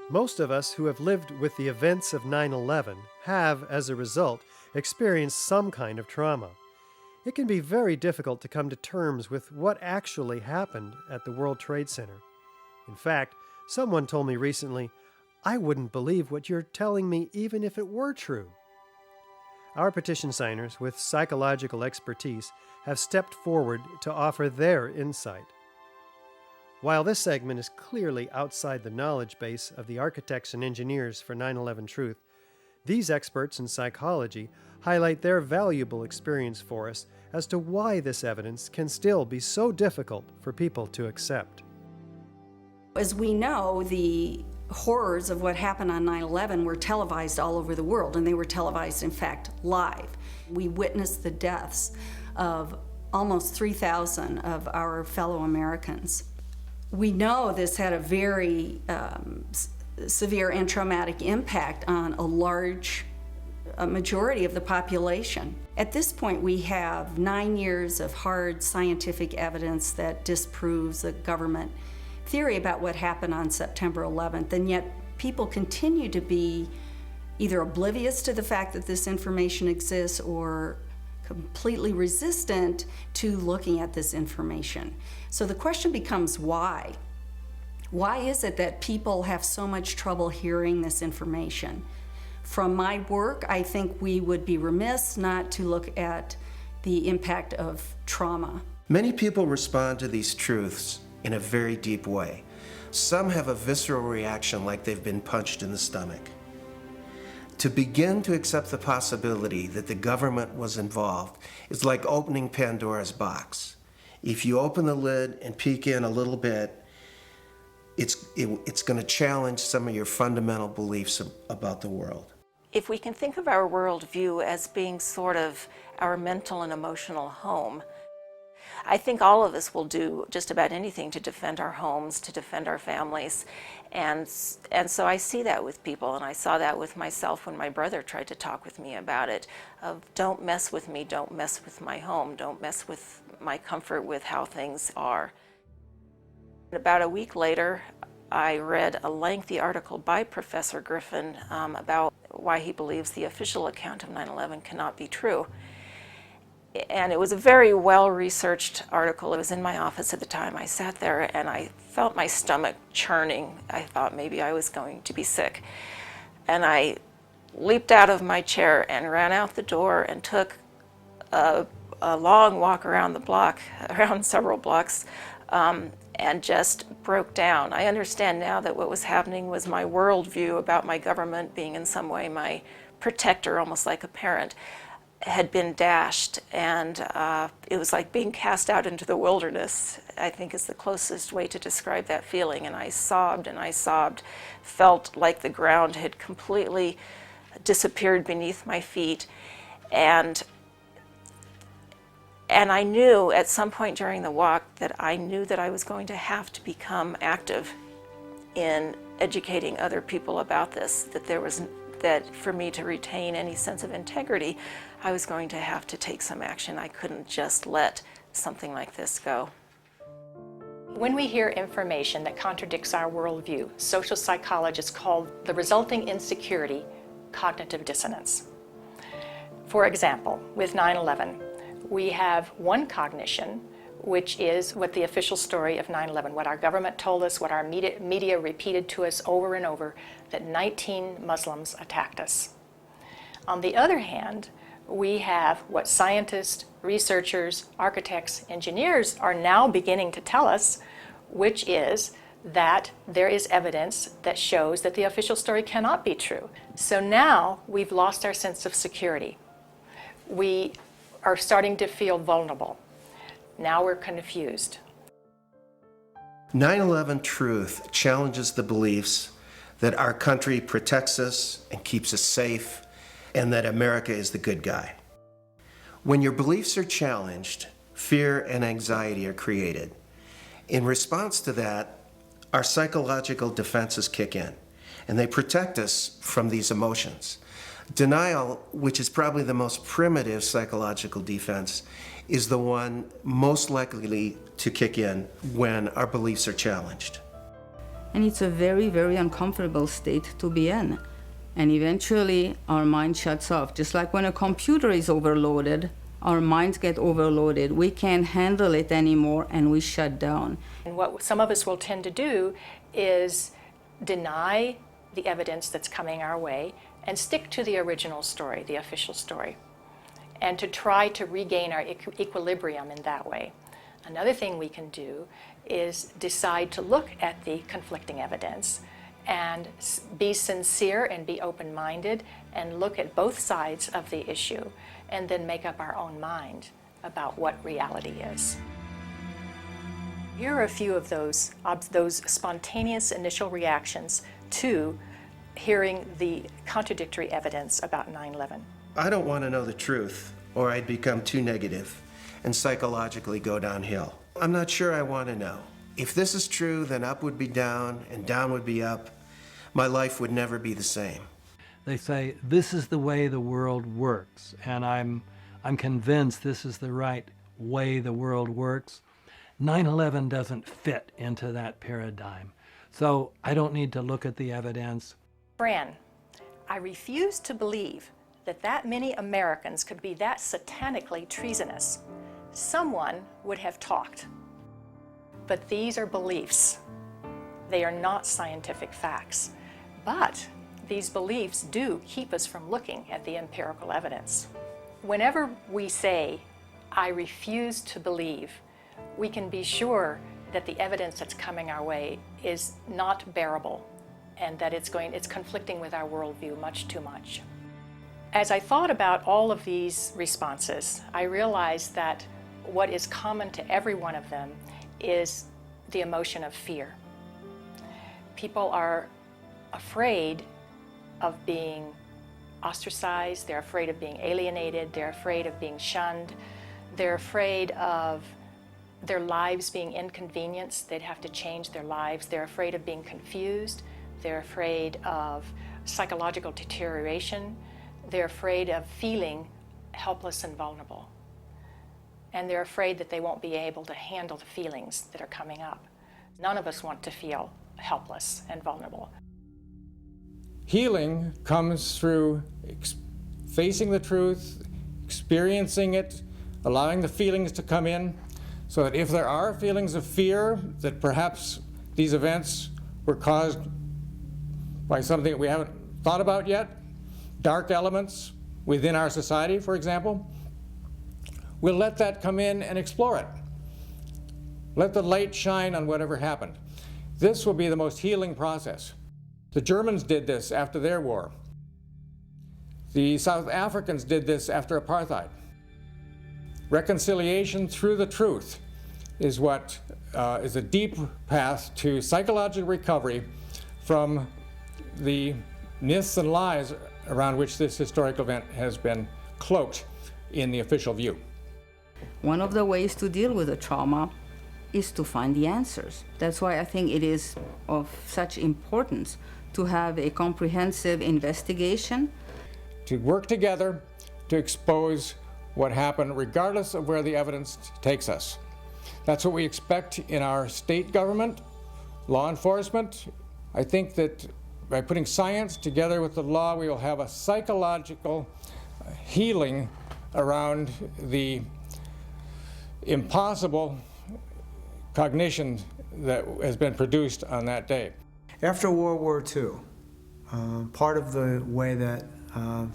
Most of us who have lived with the events of 9/11 have, as a result, experienced some kind of trauma. It can be very difficult to come to terms with what actually happened at the World Trade Center. In fact, someone told me recently, "I wouldn't believe what you're telling me even if it were true." Our petition signers with psychological expertise have stepped forward to offer their insight. While this segment is clearly outside the knowledge base of the architects and engineers for 9/11 Truth, these experts in psychology highlight their valuable experience for us as to why this evidence can still be so difficult for people to accept. As we know, the horrors of what happened on 9/11 were televised all over the world, and they were televised, in fact, live. We witnessed the deaths of almost 3,000 of our fellow Americans. We know this had a very severe and traumatic impact on a majority of the population. At this point, we have 9 years of hard scientific evidence that disproves the government theory about what happened on September 11th, and yet people continue to be either oblivious to the fact that this information exists or completely resistant to looking at this information. So the question becomes why? Why is it that people have so much trouble hearing this information? From my work, I think we would be remiss not to look at the impact of trauma. Many people respond to these truths in a very deep way. Some have a visceral reaction like they've been punched in the stomach. To begin to accept the possibility that the government was involved is like opening Pandora's box. If you open the lid and peek in a little bit, it's going to challenge some of your fundamental beliefs about the world. If we can think of our worldview as being sort of our mental and emotional home, I think all of us will do just about anything to defend our homes, to defend our families. And so I see that with people, and I saw that with myself when my brother tried to talk with me about it, of don't mess with me, don't mess with my home, don't mess with my comfort with how things are. About a week later, I read a lengthy article by Professor Griffin about why he believes the official account of 9/11 cannot be true. And it was a very well-researched article. It was in my office at the time. I sat there and I felt my stomach churning. I thought maybe I was going to be sick. And I leaped out of my chair and ran out the door and took a long walk around the block, around several blocks, and just broke down. I understand now that what was happening was my worldview about my government being in some way my protector, almost like a parent, had been dashed, and it was like being cast out into the wilderness, I think is the closest way to describe that feeling. And I sobbed, felt like the ground had completely disappeared beneath my feet. And I knew at some point during the walk that I knew that I was going to have to become active in educating other people about this, that for me to retain any sense of integrity, I was going to have to take some action. I couldn't just let something like this go. When we hear information that contradicts our worldview, social psychologists call the resulting insecurity cognitive dissonance. For example, with 9/11, we have one cognition, which is what the official story of 9/11, what our government told us, what our media repeated to us over and over, that 19 Muslims attacked us. On the other hand, we have what scientists, researchers, architects, engineers are now beginning to tell us, which is that there is evidence that shows that the official story cannot be true. So now we've lost our sense of security. We are starting to feel vulnerable. Now we're confused. 9/11 Truth challenges the beliefs that our country protects us and keeps us safe, and that America is the good guy. When your beliefs are challenged, fear and anxiety are created. In response to that, our psychological defenses kick in, and they protect us from these emotions. Denial, which is probably the most primitive psychological defense, is the one most likely to kick in when our beliefs are challenged. And it's a very, very uncomfortable state to be in. And eventually our mind shuts off. Just like when a computer is overloaded, our minds get overloaded. We can't handle it anymore and we shut down. And what some of us will tend to do is deny the evidence that's coming our way and stick to the original story, the official story, and to try to regain our equilibrium in that way. Another thing we can do is decide to look at the conflicting evidence and be sincere and be open-minded and look at both sides of the issue and then make up our own mind about what reality is. Here are a few of those spontaneous initial reactions to hearing the contradictory evidence about 9/11. I don't want to know the truth, or I'd become too negative and psychologically go downhill. I'm not sure I want to know. If this is true, then up would be down and down would be up. My life would never be the same. They say, this is the way the world works, and I'm convinced this is the right way the world works. 9/11 doesn't fit into that paradigm. So I don't need to look at the evidence. Fran, I refuse to believe that many Americans could be that satanically treasonous. Someone would have talked. But these are beliefs. They are not scientific facts. But these beliefs do keep us from looking at the empirical evidence. Whenever we say, I refuse to believe, we can be sure that the evidence that's coming our way is not bearable and that it's conflicting with our worldview much too much. As I thought about all of these responses, I realized that what is common to every one of them is the emotion of fear. People are afraid of being ostracized, they're afraid of being alienated, they're afraid of being shunned, they're afraid of their lives being inconvenienced, they'd have to change their lives, they're afraid of being confused, they're afraid of psychological deterioration, they're afraid of feeling helpless and vulnerable. And they're afraid that they won't be able to handle the feelings that are coming up. None of us want to feel helpless and vulnerable. Healing comes through facing the truth, experiencing it, allowing the feelings to come in, so that if there are feelings of fear that perhaps these events were caused by something that we haven't thought about yet, dark elements within our society, for example, we'll let that come in and explore it. Let the light shine on whatever happened. This will be the most healing process. The Germans did this after their war. The South Africans did this after apartheid. Reconciliation through the truth is what is a deep path to psychological recovery from the myths and lies around which this historic event has been cloaked in the official view. One of the ways to deal with the trauma is to find the answers. That's why I think it is of such importance to have a comprehensive investigation. To work together to expose what happened, regardless of where the evidence takes us. That's what we expect in our state government, law enforcement. I think that by putting science together with the law, we will have a psychological healing around the impossible cognition that has been produced on that day. After World War II, part of the way that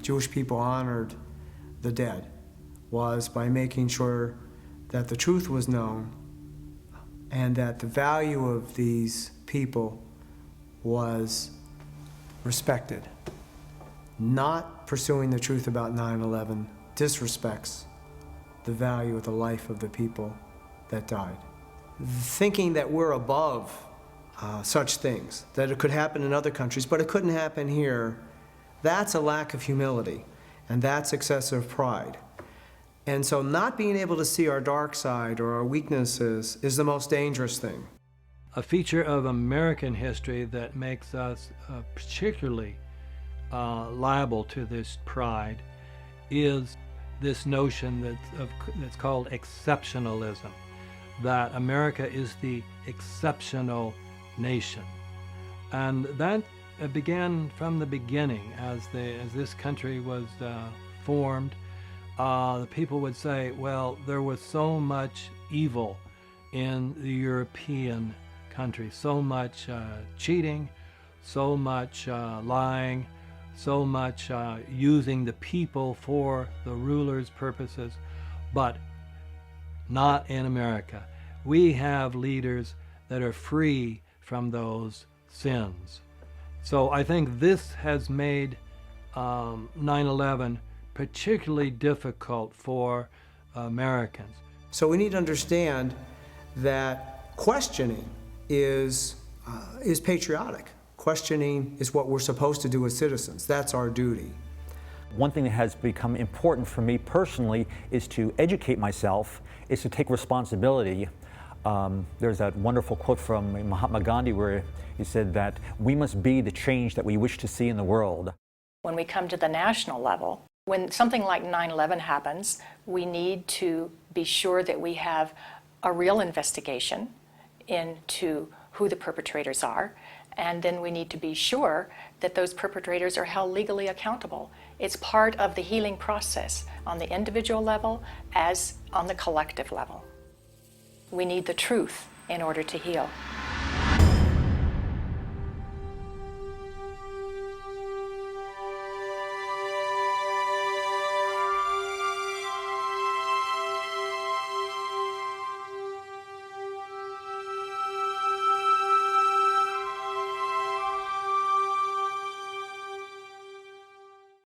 Jewish people honored the dead was by making sure that the truth was known and that the value of these people was respected. Not pursuing the truth about 9/11 disrespects the value of the life of the people that died. Thinking that we're above such things, that it could happen in other countries, but it couldn't happen here, that's a lack of humility, and that's excessive pride. And so not being able to see our dark side or our weaknesses is the most dangerous thing. A feature of American history that makes us particularly liable to this pride is this notion that's called exceptionalism, that America is the exceptional nation. And that began from the beginning as this country was formed. The people would say, well, there was so much evil in the European countries, so much cheating, so much lying, so much using the people for the rulers' purposes, but not in America. We have leaders that are free from those sins. So I think this has made 9/11 particularly difficult for Americans. So we need to understand that questioning is patriotic. Questioning is what we're supposed to do as citizens. That's our duty. One thing that has become important for me personally is to educate myself, is to take responsibility. There's that wonderful quote from Mahatma Gandhi where he said that we must be the change that we wish to see in the world. When we come to the national level, when something like 9/11 happens, we need to be sure that we have a real investigation into who the perpetrators are, and then we need to be sure that those perpetrators are held legally accountable. It's part of the healing process on the individual level as on the collective level. We need the truth in order to heal.